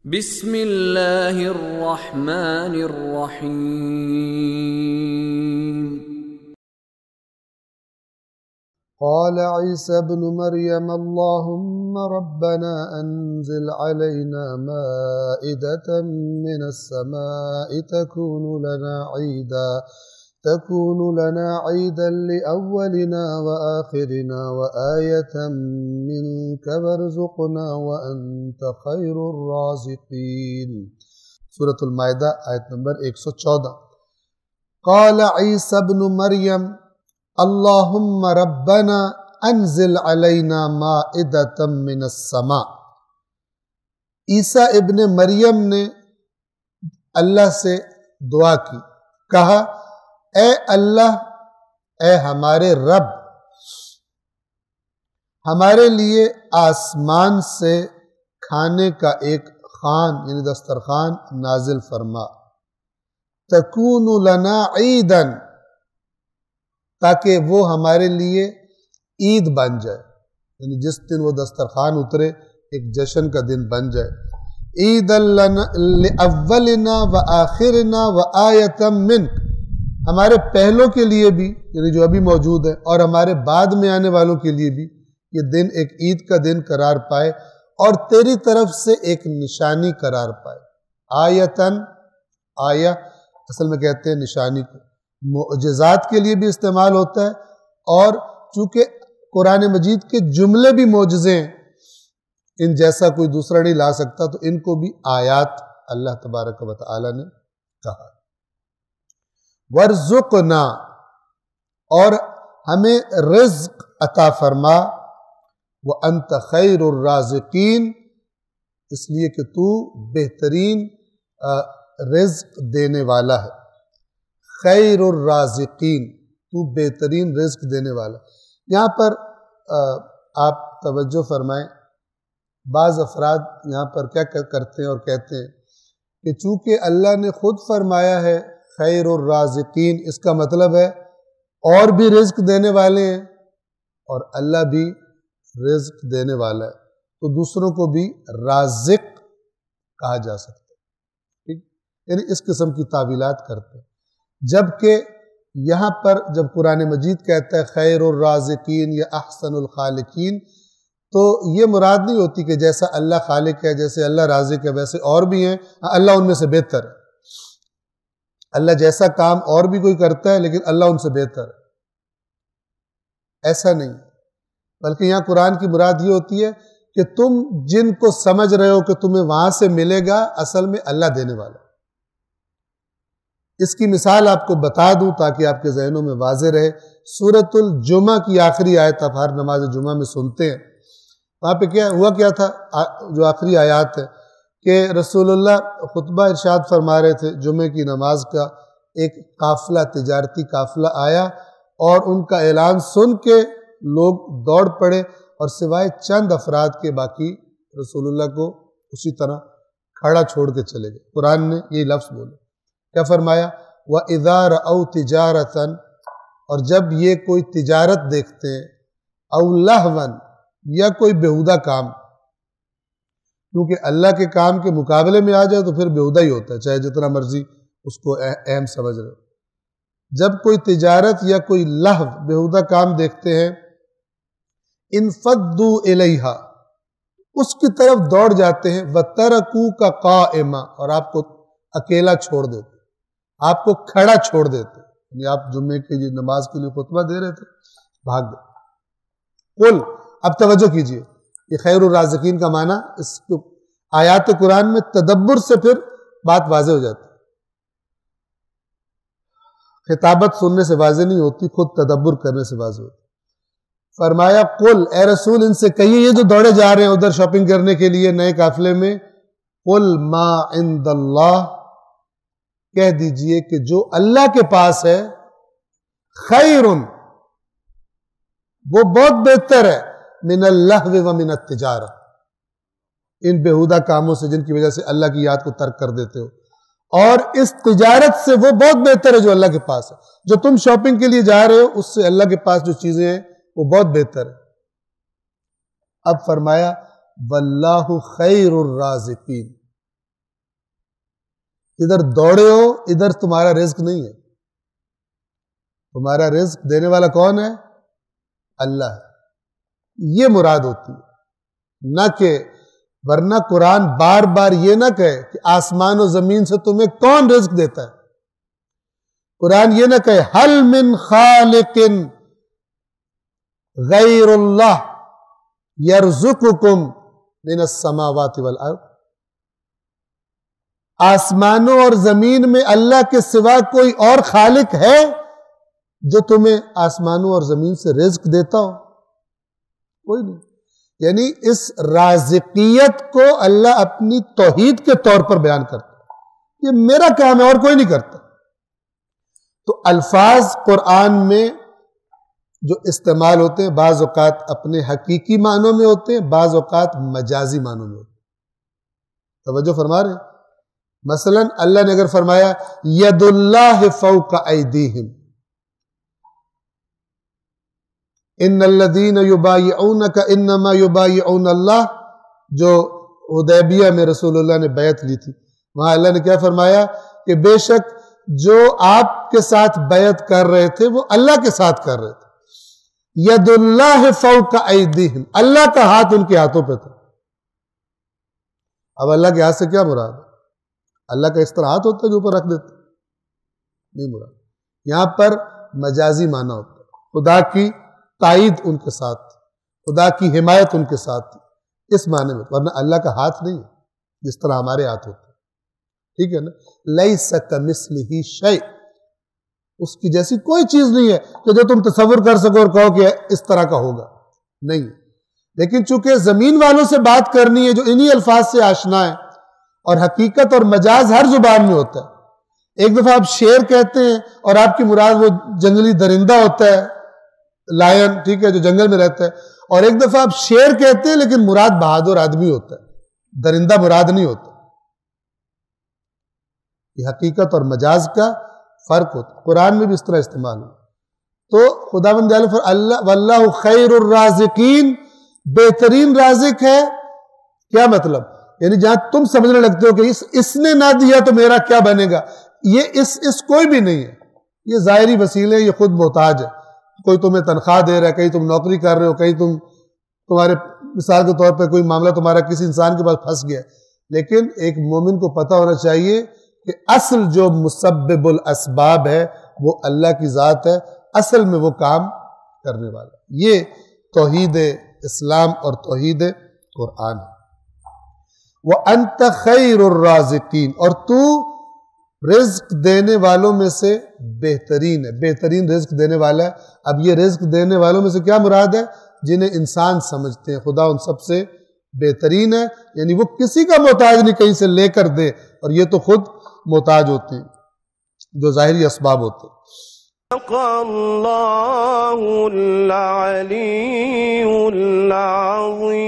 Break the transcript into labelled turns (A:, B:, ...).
A: بسم اللہ الرحمن الرحیم۔
B: قال عيسى ابن مريم اللهم ربنا أنزل علينا مائدة من السماء تكون لنا عيدا لأولنا وآخرنا وآية منك وارزقنا وأنت خير الرازقين۔ سورة المائدہ آیت نمبر 114۔ قال عيسى ابن مريم اللهم ربنا انزل علينا مائدة من السماء۔ عیسیٰ ابن مریم نے اللہ سے دعا کی، کہا اے اللہ، اے ہمارے رب، ہمارے لیے آسمان سے کھانے کا ایک خوان یعنی دسترخوان نازل فرما، تکون لنا عیداً، تاکہ وہ ہمارے لیے عید بن جائے، یعنی جس دن وہ دسترخوان اترے ایک جشن کا دن بن جائے۔ عیداً لأولنا وآخرنا وآیۃ منک، ہمارے پہلوں کے لیے بھی یعنی جو ابھی موجود ہے اور ہمارے بعد میں آنے والوں کے لیے بھی یہ دن ایک عید کا دن قرار پائے اور تیری طرف سے ایک نشانی قرار پائے۔ آیتاً، آیہ اصل میں کہتے ہیں نشانی کو، معجزات کے لیے بھی استعمال ہوتا ہے، اور چونکہ قرآن مجید کے جملے بھی معجزے ہیں، ان جیسا کوئی دوسرا نہیں لا سکتا، تو ان کو بھی آیات اللہ تبارک و تعالی نے کہا۔ وَارْزُقْنَا، اور ہمیں رزق عطا فرما، وَأَنْتَ خَيْرُ الرَّازِقِينَ، اس لیے کہ تو بہترین رزق دینے والا ہے۔ خیر الرازقین، تو بہترین رزق دینے والا۔ یہاں پر آپ توجہ فرمائیں، بعض افراد یہاں پر کیا کرتے ہیں اور کہتے ہیں کہ چونکہ اللہ نے خود فرمایا ہے خیر الرازقین، اس کا مطلب ہے اور بھی رزق دینے والے ہیں، اور اللہ بھی رزق دینے والا ہے، تو دوسروں کو بھی رازق کہا جا سکتا ہے، ٹھیک، یعنی اس قسم کی تعویلات کرتے ہیں۔ جبکہ یہاں پر جب قرآن مجید کہتا ہے خیر الرازقین یا احسن الخالقین، تو یہ مراد نہیں ہوتی کہ جیسا اللہ خالق ہے، جیسے اللہ رازق ہے ویسے اور بھی ہیں، اللہ ان میں سے بہتر ہے۔ اللہ جیسا کام اور بھی کوئی کرتا ہے لیکن اللہ ان سے بہتر ہے، ایسا نہیں، بلکہ یہاں قرآن کی مراد یہ ہوتی ہے کہ تم جن کو سمجھ رہے ہو کہ تمہیں وہاں سے ملے گا، اصل میں اللہ دینے والا ہے۔ اس کی مثال آپ کو بتا دوں تاکہ آپ کے ذہنوں میں واضح رہے۔ سورۃ الجمعہ کی آخری آیت آپ ہر نماز جمعہ میں سنتے ہیں، وہاں پہ کیا تھا، جو آخری آیات ہے کہ رسول اللہ خطبہ ارشاد فرما رہے تھے، جمعے کی نماز کا ایک قافلہ، تجارتی قافلہ آیا، اور ان کا اعلان سن کے لوگ دوڑ پڑے، اور سوائے چند افراد کے باقی رسول اللہ کو اسی طرح کھڑا چھوڑ کے چلے گئے۔ قرآن نے یہ لفظ بولے، کیا فرمایا؟ وَإِذَا رَأَوْا تِجَارَةً، اور جب یہ کوئی تجارت دیکھتے ہیں، اَوْ لَهْوًا، یا کوئی بیہودہ کام، کیونکہ اللہ کے کام کے مقابلے میں آ جائے تو پھر بیہودہ ہی ہوتا ہے، چاہے جتنا مرضی اس کو اہم سمجھ رہے۔ جب کوئی تجارت یا کوئی لہو بیہودہ کام دیکھتے ہیں، انفضوا الیہا، اس کی طرف دوڑ جاتے ہیں، وترکوک قائما، اور آپ کو اکیلا چھوڑ دیتے، آپ کو کھڑا چھوڑ دیتے، یعنی آپ جمعے کی نماز کے لیے خطبہ دے رہے تھے، بھاگ گئے۔ قل، اب توجہ کیجئے، یہ خیر الرازقین کا معنی اس آیات قرآن میں تدبر سے پھر بات واضح ہو جاتی ہے، خطابت سننے سے واضح نہیں ہوتی، خود تدبر کرنے سے واضح ہوتی۔ فرمایا قل، اے رسول ان سے کہیے، یہ جو دوڑے جا رہے ہیں ادھر شاپنگ کرنے کے لیے نئے قافلے میں، قل ما عند اللہ، کہہ دیجئے کہ جو اللہ کے پاس ہے، خیر، وہ بہت بہتر ہے، من اللہو ومن التجارہ، ان بیہودہ کاموں سے جن کی وجہ سے اللہ کی یاد کو ترک کر دیتے ہو، اور اس تجارت سے وہ بہت بہتر ہے جو اللہ کے پاس ہے، جو تم شاپنگ کے لیے جا رہے ہو اس سے اللہ کے پاس جو چیزیں ہیں وہ بہت بہتر ہے۔ اب فرمایا واللہ خیر الرازقین، ادھر دوڑے ہو، ادھر تمہارا رزق نہیں ہے. تمہارا رزق دینے والا کون ہے؟ اللہ ہے. یہ مراد ہوتی ہے، نہ کہ ورنہ قرآن بار بار یہ نہ کہے کہ آسمان و زمین سے تمہیں کون رزق دیتا ہے. قرآن یہ نہ کہے حل من خالق غیر اللہ یرزقکم من السماوات والارض. آسمانوں اور زمین میں اللہ کے سوا کوئی اور خالق ہے جو تمہیں آسمانوں اور زمین سے رزق دیتا ہو؟ کوئی نہیں. یعنی اس رازقیت کو اللہ اپنی توحید کے طور پر بیان کرتا ہے، یہ میرا کام ہے اور کوئی نہیں کرتا. تو الفاظ قرآن میں جو استعمال ہوتے ہیں بعض اوقات اپنے حقیقی معنوں میں ہوتے ہیں، بعض اوقات مجازی معنوں میں ہوتے ہیں. توجہ فرما رہے ہیں؟ مثلا اللہ نے اگر فرمایا ید اللہ فوق ایدیہم ان الذین یبایعونک انما یبایعون اللہ، جو حدیبیہ میں رسول اللہ نے بیعت لی تھی، وہاں اللہ نے کیا فرمایا کہ بے شک جو آپ کے ساتھ بیعت کر رہے تھے وہ اللہ کے ساتھ کر رہے تھے. ید اللہ فوق ایدیہم، اللہ کا ہاتھ ان کے ہاتھوں پہ تھا. اب اللہ کے ہاتھ سے کیا مراد ہے؟ اللہ کا اس طرح ہاتھ ہوتا ہے جو اوپر رکھ دیتا؟ نہیں مراد. یہاں پر مجازی معنی ہوتا ہے، خدا کی تائید ان کے ساتھ، خدا کی حمایت ان کے ساتھ، اس معنی میں. ورنہ اللہ کا ہاتھ نہیں ہے جس طرح ہمارے ہاتھ ہوتے ہیں. ٹھیک ہے نا؟ لیس کمثلہ شیء، اس کی جیسی کوئی چیز نہیں ہے کہ جو تم تصور کر سکو اور کہو کہ اس طرح کا ہوگا. نہیں. لیکن چونکہ زمین والوں سے بات کرنی ہے جو انہی الفاظ سے آشنا ہے، اور حقیقت اور مجاز ہر زبان میں ہوتا ہے. ایک دفعہ آپ شیر کہتے ہیں اور آپ کی مراد وہ جنگلی درندہ ہوتا ہے، لائن، ٹھیک ہے، جو جنگل میں رہتا ہے. اور ایک دفعہ آپ شیر کہتے ہیں لیکن مراد بہادر آدمی ہوتا ہے، درندہ مراد نہیں ہوتا. یہ حقیقت اور مجاز کا فرق ہوتا ہے. قرآن میں بھی اس طرح استعمال ہو. تو خداوند اللہ واللہ خیر الرازقین، بہترین رازق ہے. کیا مطلب؟ یعنی جہاں تم سمجھنے لگتے ہو کہ اس نے نہ دیا تو میرا کیا بنے گا، یہ اس کوئی بھی نہیں ہے. یہ ظاہری وسیلے، یہ خود محتاج ہے. کوئی تمہیں تنخواہ دے رہا ہے، کہیں تم نوکری کر رہے ہو، کہیں تمہارے مثال کے طور پہ کوئی معاملہ تمہارا کسی انسان کے پاس پھنس گیا. لیکن ایک مومن کو پتہ ہونا چاہیے کہ اصل جو مسبب الاسباب ہے وہ اللہ کی ذات ہے، اصل میں وہ کام کرنے والا. یہ توحید اسلام اور توحید قرآن ہے. وَأَنْتَ خَيْرُ الرَّازِقِينَ، اور تو رزق دینے والوں میں سے بہترین ہے، بہترین رزق دینے والا ہے. اب یہ رزق دینے والوں میں سے کیا مراد ہے؟ جنہیں انسان سمجھتے ہیں. خدا ان سب سے بہترین ہے، یعنی وہ کسی کا محتاج نہیں کہیں سے لے کر دے، اور یہ تو خود محتاج ہوتے ہیں جو ظاہری اسباب ہوتے ہیں.
C: اللہ العلی العظیم.